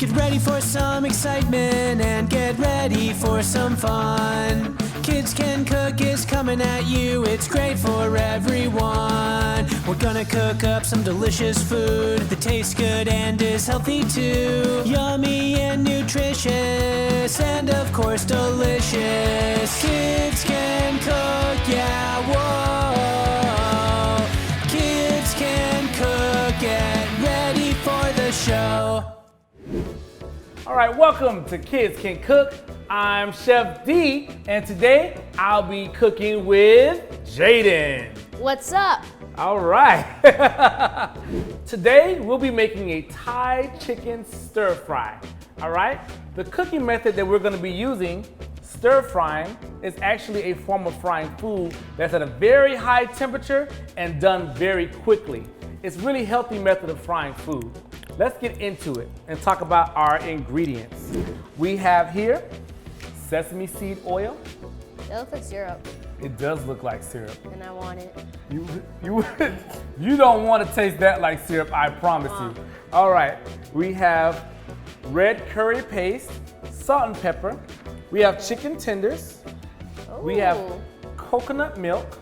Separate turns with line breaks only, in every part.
Get ready for some excitement and get ready for some fun. Kids Can Cook is coming at you, it's great for everyone. We're gonna cook up some delicious food that tastes good and is healthy too. Yummy and nutritious and of course delicious. Kids Can Cook, yeah, whoa. Kids Can Cook, get ready for the show.
All right, welcome to Kids Can Cook. I'm Chef D, and today I'll be cooking with Jaden.
What's up?
All right. Today we'll be making a Thai chicken stir fry. All right. The cooking method that we're going to be using, stir frying, is actually a form of frying food that's at a very high temperature and done very quickly. It's a really healthy method of frying food. Let's get into it and talk about our ingredients. We have here sesame seed oil.
It looks like syrup,
It does look like syrup.
and I want it.
You don't want to taste that like syrup, I promise you. All right, we have red curry paste, salt and pepper. We have chicken tenders. We have
Ooh.
coconut milk.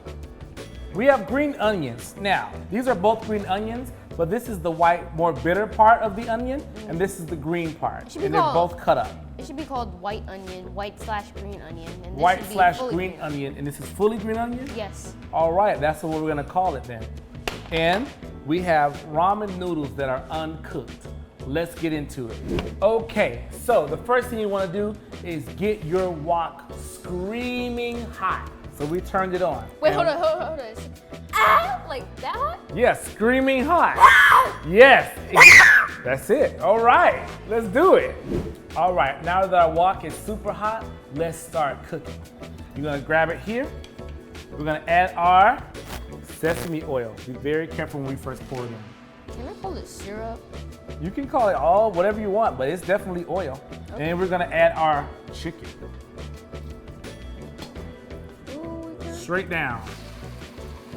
We have green onions. Now, these are both green onions, but this is the white, more bitter part of the onion, and this is the green part,
should be
and they're
called-
both cut up.
It should be called white onion, white/green onion. And this
White
should be
slash
fully
green onion, and this is fully green onion?
Yes.
All right, that's what we're gonna call it then. And we have ramen noodles that are uncooked. Let's get into it. Okay, so the first thing you wanna do is get your wok screaming hot. So we turned it on.
Wait,
And-
hold on. Ah, like that?
Yes, screaming hot. Yes, that's it. All right, let's do it. All right, now that our wok is super hot, let's start cooking. You're gonna grab it here. We're gonna add our sesame oil. Be very careful when we first pour it in.
Can I call it syrup?
You can call it all whatever you want, but it's definitely oil.
Okay.
And we're gonna add our chicken.
Ooh, okay.
Straight down.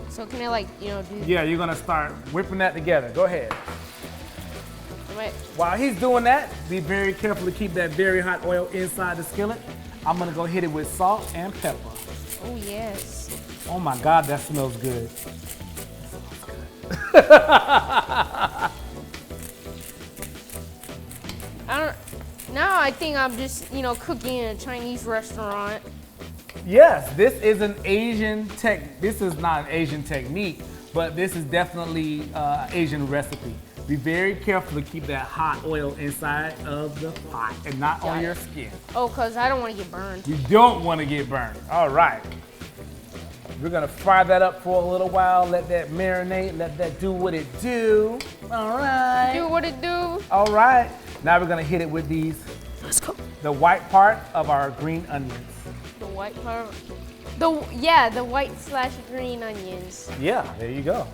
So can I do?
Yeah, you're gonna start whipping that together. Go ahead.
Am I-
While he's doing that, be very careful to keep that very hot oil inside the skillet. I'm gonna go hit it with salt and pepper.
Oh yes.
Oh my God, that smells good.
Now I think I'm just cooking in a Chinese restaurant.
Yes, this is an This is not an Asian technique, but this is definitely an Asian recipe. Be very careful to keep that hot oil inside of the pot and not on
Got
your
it.
skin.
Oh, cause I don't want to get burned.
You don't want to get burned. All right. We're gonna fry that up for a little while, let that marinate, let that do what it do. All right.
Do what it do.
All right. Now we're gonna hit it with these,
Let's go.
the white part of our green onions.
The white part. The white/green onions.
Yeah, there you go.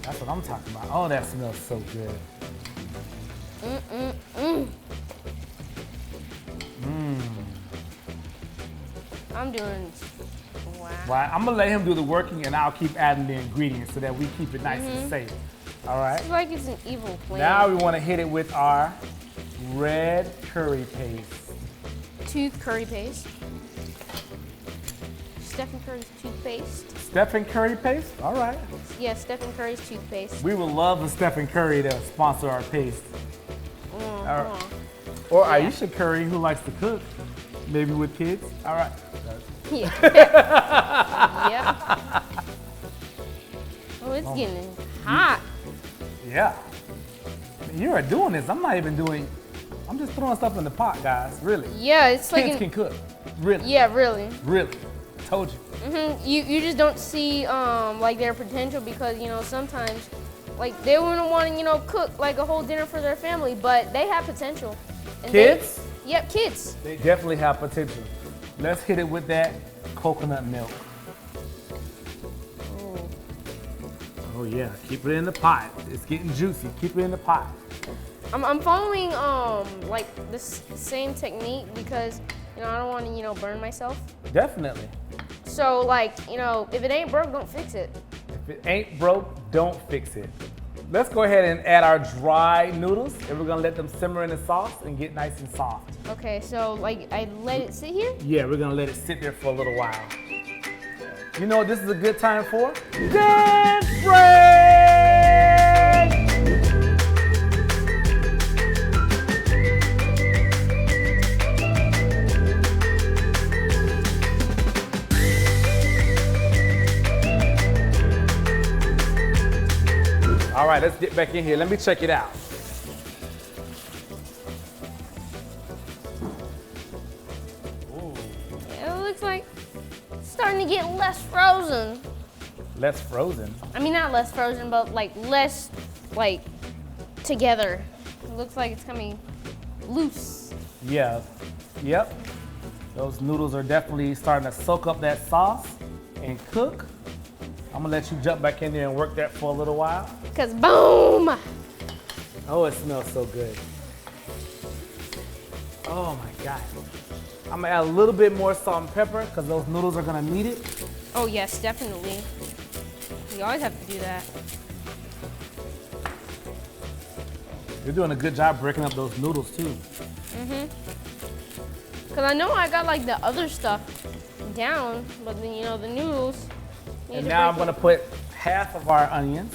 That's what I'm talking about. Oh, that smells so good.
I'm doing. Wow.
Right, I'm gonna let him do the working and I'll keep adding the ingredients so that we keep it nice and safe. All right.
It's like it's an evil plan.
Now we wanna hit it with our red curry paste.
Tooth curry paste. Stephen Curry's toothpaste.
Stephen Curry paste? All right.
Yeah, Stephen Curry's toothpaste.
We would love for Stephen Curry to sponsor our paste.
Uh-huh.
Or
Yeah.
Aisha Curry, who likes to cook, maybe with kids. All right.
Yeah. Yep. Oh, it's getting hot.
Yeah. You are doing this. I'm not even doing, I'm just throwing stuff in the pot, guys. Really.
Yeah, it's like.
Kids can cook. Really.
Yeah, really.
Really. Told you.
You just don't see like their potential because sometimes like they wouldn't want to cook like a whole dinner for their family, but they have potential. And
Kids?
Yep, kids.
They definitely have potential. Let's hit it with that coconut milk. Oh yeah, keep it in the pot. It's getting juicy. Keep it in the pot.
I'm following like this same technique because I don't want to burn myself.
Definitely.
So like if it ain't broke, don't fix it.
If it ain't broke, don't fix it. Let's go ahead and add our dry noodles, and we're gonna let them simmer in the sauce and get nice and soft.
Okay, so like I let it sit here?
Yeah, we're gonna let it sit there for a little while. You know what this is a good time for? Dance break! All right, let's get back in here. Let me check it out.
It looks like it's starting to get less frozen.
Less frozen.
I mean, not less frozen, but like less like together. It looks like it's coming loose.
Yeah. Yep. Those noodles are definitely starting to soak up that sauce and cook. I'm gonna let you jump back in there and work that for a little while.
Cause boom!
Oh, it smells so good. Oh my God. I'm gonna add a little bit more salt and pepper because those noodles are gonna need it.
Oh yes, definitely. You always have to do that.
You're doing a good job breaking up those noodles too.
Cause I know I got like the other stuff down, but then you know the noodles.
And now I'm gonna put half of our onions.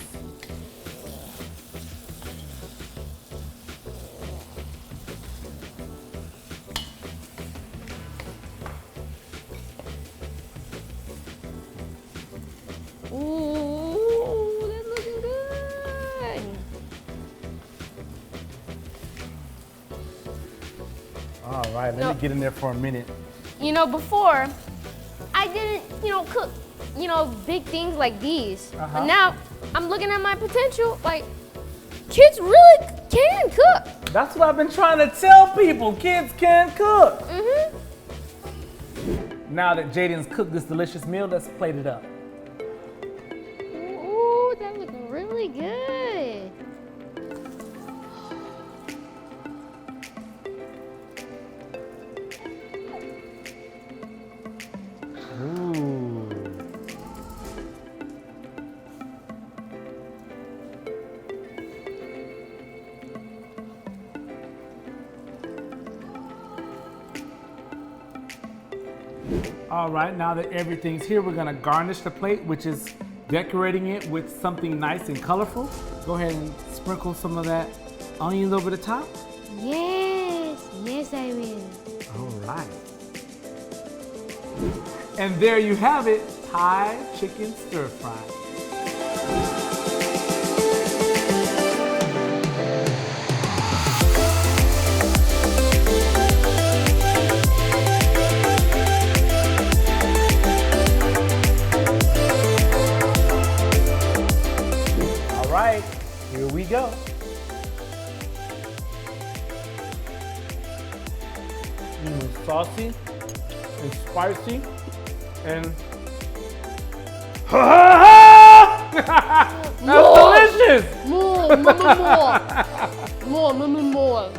Ooh, that's looking good.
All right, let me get in there for a minute.
You know, before I didn't, cook, big things like these. But now I'm looking at my potential. Like, kids really can cook.
That's what I've been trying to tell people. Kids can cook. Now that Jaden's cooked this delicious meal, let's plate it up.
Ooh, that looks really good.
Ooh. All right, now that everything's here, we're gonna garnish the plate, which is decorating it with something nice and colorful. Go ahead and sprinkle some of that onions over the top.
Yes, I will.
All right. And there you have it, Thai chicken stir fry. All right, here we go. Saucy and spicy and that's delicious.
More. More.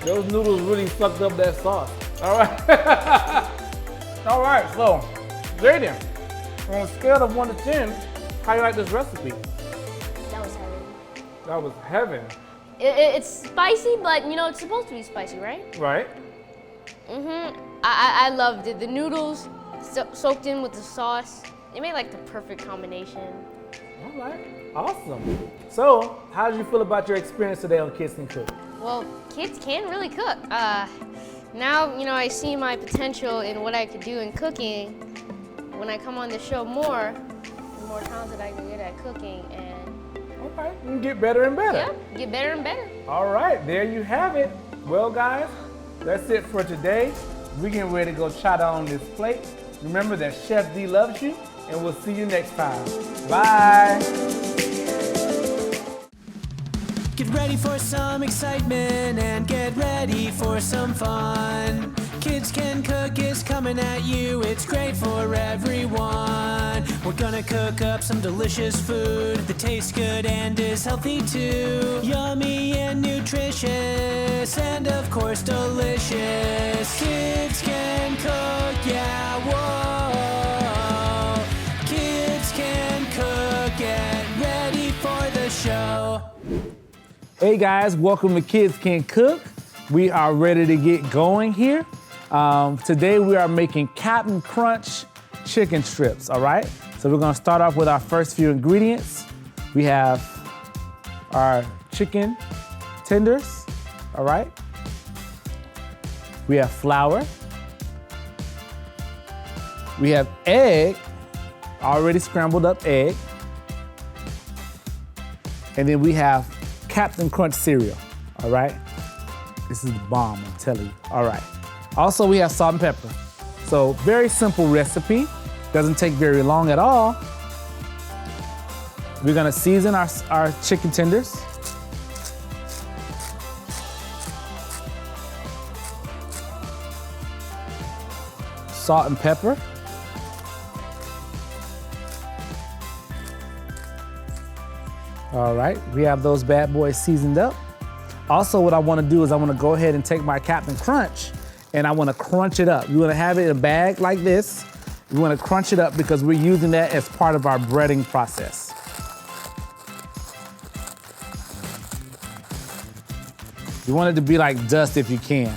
Those noodles really sucked up that sauce. All right. All right, so Jaden, on a scale of 1 to 10, how you like this recipe?
That was heavy.
That was heaven.
It's spicy, but it's supposed to be spicy, right?
Right?
I loved it. The noodles soaked in with the sauce. It made like the perfect combination.
All right, awesome. So, how did you feel about your experience today on Kids Can Cook?
Well, kids can really cook. Now, I see my potential in what I could do in cooking. When I come on the show more, the more talented I can get at cooking, and
Okay, you can get better and better.
yeah, get better and better.
All right, there you have it. Well, guys, that's it for today. We're getting ready to go chow down on this plate. Remember that Chef D loves you, and we'll see you next time. Bye.
Get ready for some excitement and get ready for some fun. Kids Can Cook is coming at you, it's great for everyone. We're gonna cook up some delicious food that tastes good and is healthy too. Yummy and nutritious, and of course delicious. Kids can cook, yeah, whoa. Kids can cook, get ready for the show.
Hey guys, welcome to Kids Can Cook. We are ready to get going here. Today we are making Captain Crunch chicken strips, all right? So we're gonna start off with our first few ingredients. We have our chicken tenders, all right? We have flour. We have egg, already scrambled up egg. And then we have Captain Crunch cereal, all right? This is the bomb, I'm telling you, all right. Also, we have salt and pepper. So very simple recipe, doesn't take very long at all. We're gonna season our chicken tenders. Salt and pepper. All right, we have those bad boys seasoned up. Also, what I wanna do is I wanna go ahead and take my Captain Crunch and I wanna crunch it up. You wanna have it in a bag like this. You wanna crunch it up because we're using that as part of our breading process. You want it to be like dust if you can.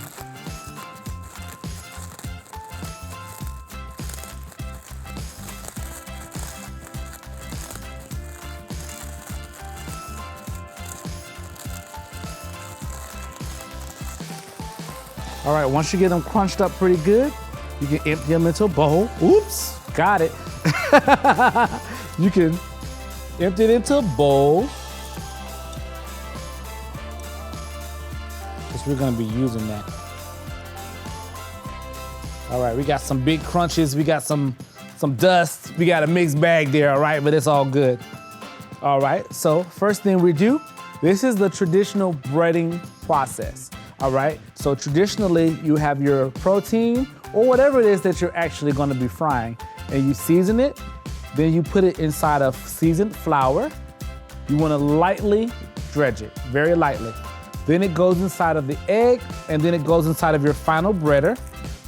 All right, once you get them crunched up pretty good, you can empty them into a bowl. Oops, got it. You can empty it into a bowl. Because we're gonna be using that. All right, we got some big crunches, we got some dust, we got a mixed bag there, all right, but it's all good. All right, so first thing we do, this is the traditional breading process. All right, so traditionally you have your protein or whatever it is that you're actually gonna be frying, and you season it, then you put it inside of seasoned flour. You wanna lightly dredge it, very lightly. Then it goes inside of the egg, and then it goes inside of your final breader,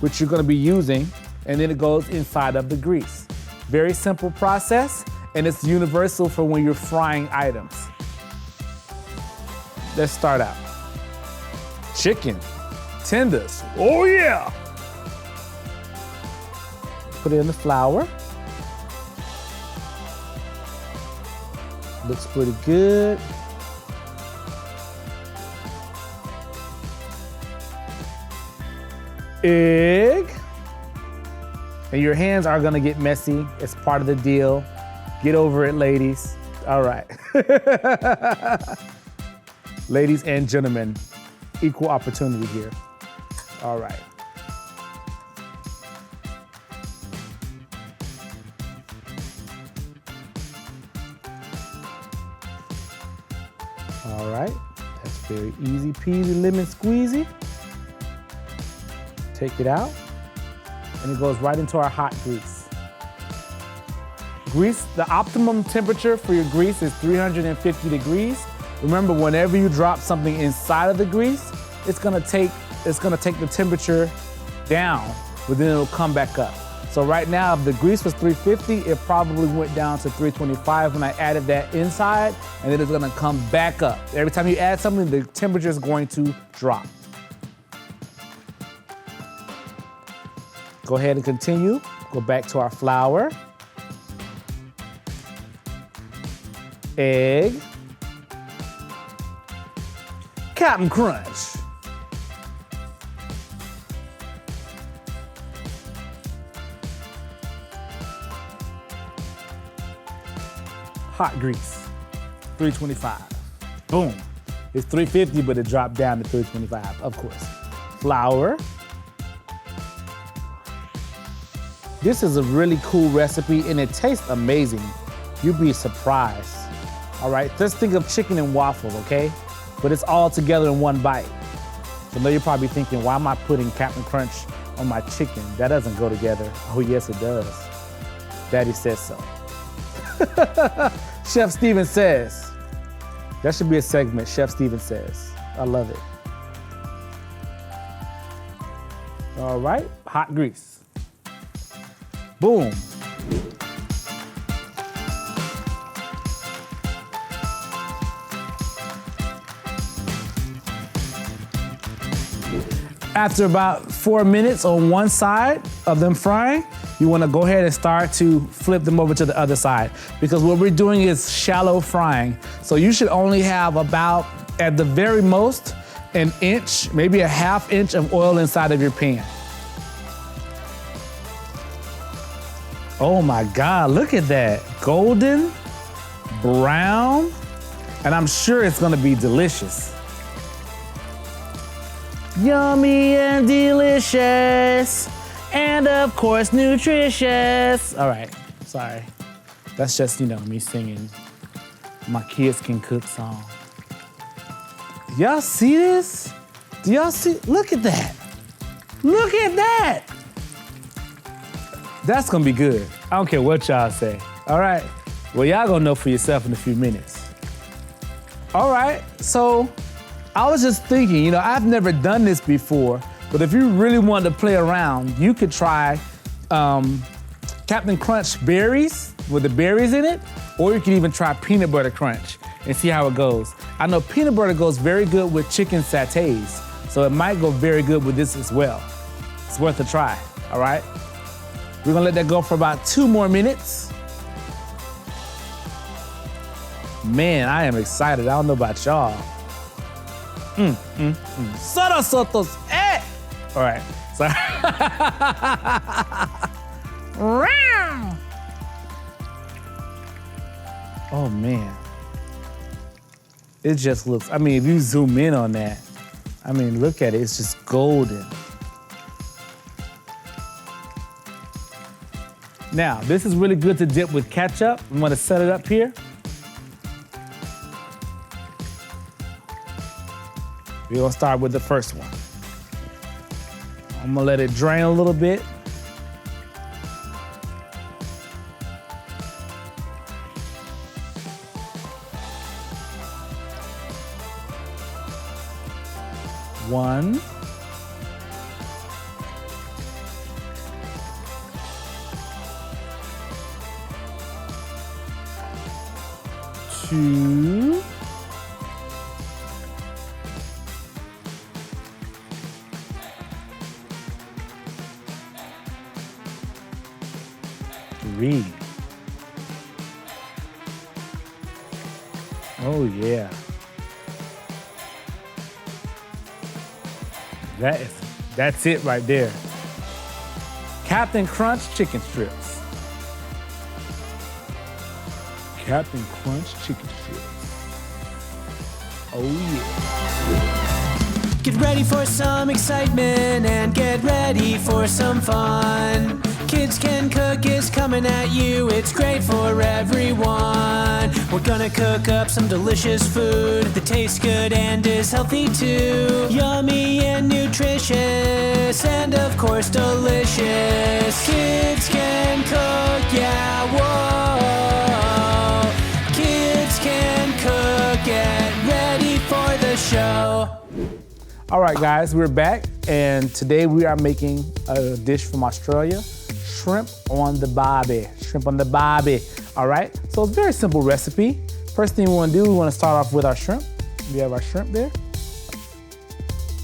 which you're gonna be using, and then it goes inside of the grease. Very simple process, and it's universal for when you're frying items. Let's start out. Chicken tenders, oh yeah! Put it in the flour. Looks pretty good. Egg. And your hands are gonna get messy. It's part of the deal. Get over it, ladies. All right. Ladies and gentlemen, equal opportunity here. All right. All right, that's very easy peasy lemon squeezy. Take it out, and it goes right into our hot grease. Grease, the optimum temperature for your grease is 350 degrees. Remember, whenever you drop something inside of the grease, it's gonna take the temperature down, but then it'll come back up. So right now, if the grease was 350, it probably went down to 325 when I added that inside, and then it's gonna come back up. Every time you add something, the temperature is going to drop. Go ahead and continue. Go back to our flour, egg, Captain Crunch. Hot grease, 325. Boom. It's 350, but it dropped down to 325, of course. Flour. This is a really cool recipe and it tastes amazing. You'd be surprised. All right, just think of chicken and waffles, okay? But it's all together in one bite. So now you're probably thinking, why am I putting Captain Crunch on my chicken? That doesn't go together. Oh yes, it does. Daddy says so. Chef Steven Says. That should be a segment, Chef Steven Says. I love it. All right, hot grease. Boom. After about 4 minutes on one side of them frying, you wanna go ahead and start to flip them over to the other side, because what we're doing is shallow frying. So you should only have about, at the very most, an inch, maybe a ½ inch of oil inside of your pan. Oh my God, look at that. Golden, brown, and I'm sure it's gonna be delicious. Yummy and delicious, and of course nutritious. All right, sorry. That's just, me singing my Kids Can Cook song. Y'all see this? Do y'all see? Look at that. Look at that. That's gonna be good. I don't care what y'all say. All right. Well, y'all gonna know for yourself in a few minutes. All right, so I was just thinking, I've never done this before, but if you really wanted to play around, you could try Captain Crunch berries with the berries in it, or you could even try peanut butter crunch and see how it goes. I know peanut butter goes very good with chicken satays, so it might go very good with this as well. It's worth a try, all right? We're gonna let that go for about 2 more minutes. Man, I am excited. I don't know about y'all. Sotos, eh! All right, sorry. Oh man. It just looks, if you zoom in on that, look at it, it's just golden. Now, this is really good to dip with ketchup. I'm gonna set it up here. We're gonna start with the first one. I'm gonna let it drain a little bit. One. Two. 3. Oh yeah. That's it right there. Captain Crunch chicken strips. Captain Crunch chicken strips. Oh yeah.
Get ready for some excitement and get ready for some fun. Kids Can Cook is coming at you, it's great for everyone. We're gonna cook up some delicious food that tastes good and is healthy too. Yummy and nutritious, and of course delicious. Kids Can Cook, yeah, whoa. Kids Can Cook, get ready for the show.
All right, guys, we're back, and today we are making a dish from Australia. Shrimp on the barbie. Shrimp on the barbie. All right, so it's a very simple recipe. First thing we want to do, we want to start off with our shrimp. We have our shrimp there.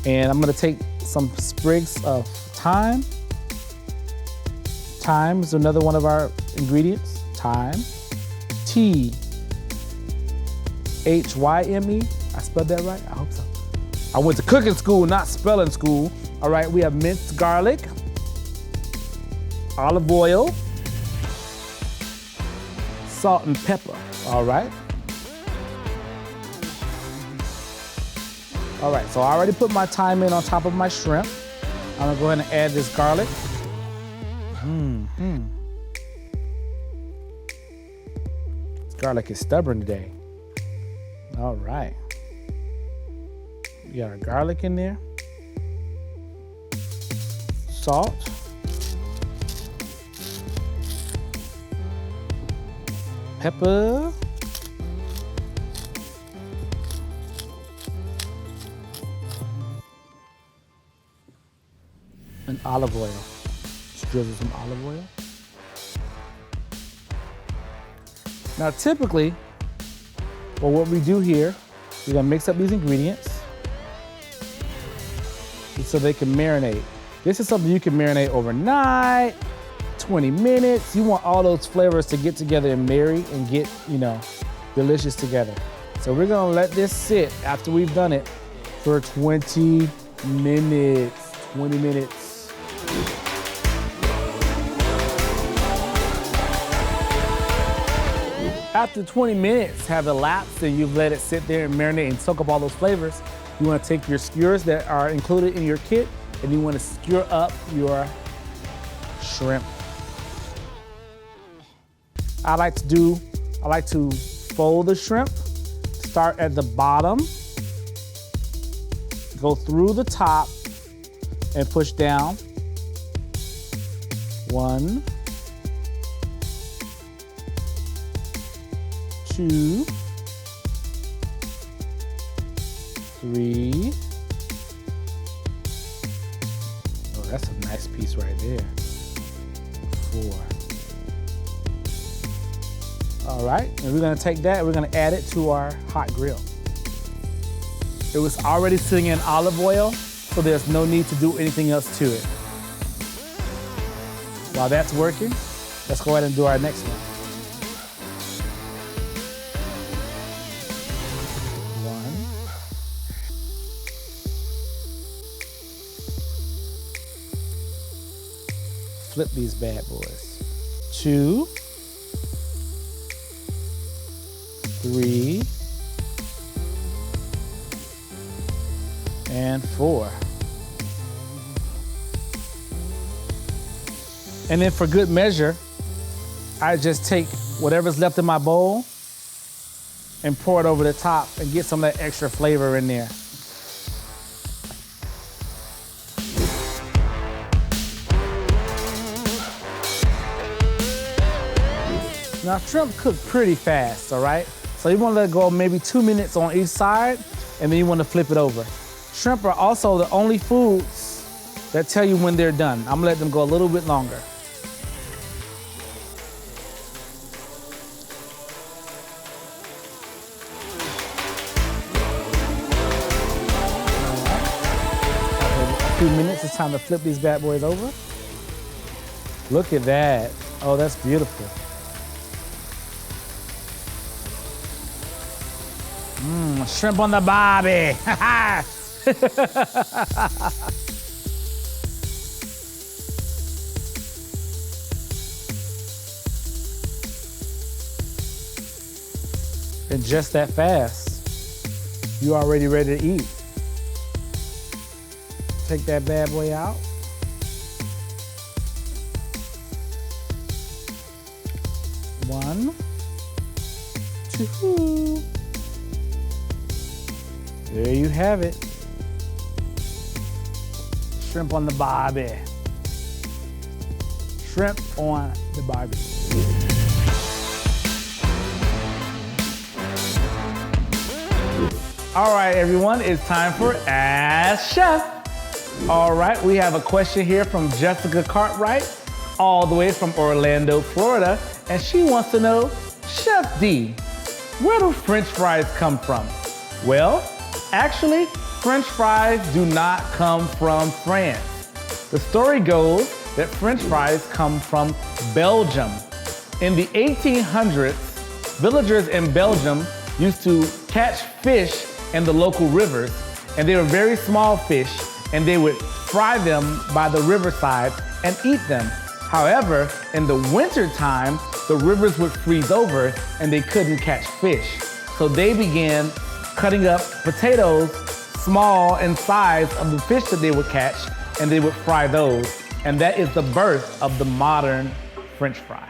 And I'm going to take some sprigs of thyme. Thyme is another one of our ingredients. Thyme. T-H-Y-M-E. I spelled that right? I hope so. I went to cooking school, not spelling school. All right, we have minced garlic, olive oil, salt and pepper, all right? All right, so I already put my thyme in on top of my shrimp. I'm gonna go ahead and add this garlic. This garlic is stubborn today. All right. We got our garlic in there. Salt. pepper. And olive oil. Just drizzle some olive oil. Now typically, well, what we do here, we're gonna mix up these ingredients so they can marinate. This is something you can marinate overnight, 20 minutes. You want all those flavors to get together and marry and get, delicious together. So we're gonna let this sit after we've done it for 20 minutes. 20 minutes. After 20 minutes have elapsed and you've let it sit there and marinate and soak up all those flavors, you want to take your skewers that are included in your kit and you want to skewer up your shrimp. I like to fold the shrimp, start at the bottom, go through the top and push down. 1, 2, 3. Oh, that's a nice piece right there. 4. All right, and we're gonna take that, we're gonna add it to our hot grill. It was already sitting in olive oil, so there's no need to do anything else to it. While that's working, let's go ahead and do our next one. 1. Flip these bad boys. 2, 3, and 4. And then for good measure, I just take whatever's left in my bowl and pour it over the top and get some of that extra flavor in there. Now shrimp cook pretty fast, all right? So you wanna let it go maybe 2 minutes on each side and then you wanna flip it over. Shrimp are also the only foods that tell you when they're done. I'm gonna let them go a little bit longer. Few minutes, it's time to flip these bad boys over. Look at that. Oh, that's beautiful. Shrimp on the barbie. And just that fast, you're already ready to eat. Take that bad boy out. One, 2. There you have it. Shrimp on the barbie. Shrimp on the barbie. All right, everyone, it's time for Ask Chef. All right, we have a question here from Jessica Cartwright, all the way from Orlando, Florida, and she wants to know, Chef D, where do French fries come from? Well, actually, French fries do not come from France. The story goes that French fries come from Belgium. In the 1800s, villagers in Belgium used to catch fish in the local rivers, and they were very small fish, and they would fry them by the riverside and eat them. However, in the winter time, the rivers would freeze over and they couldn't catch fish. So they began cutting up potatoes small in size of the fish that they would catch, and they would fry those. And that is the birth of the modern French fry.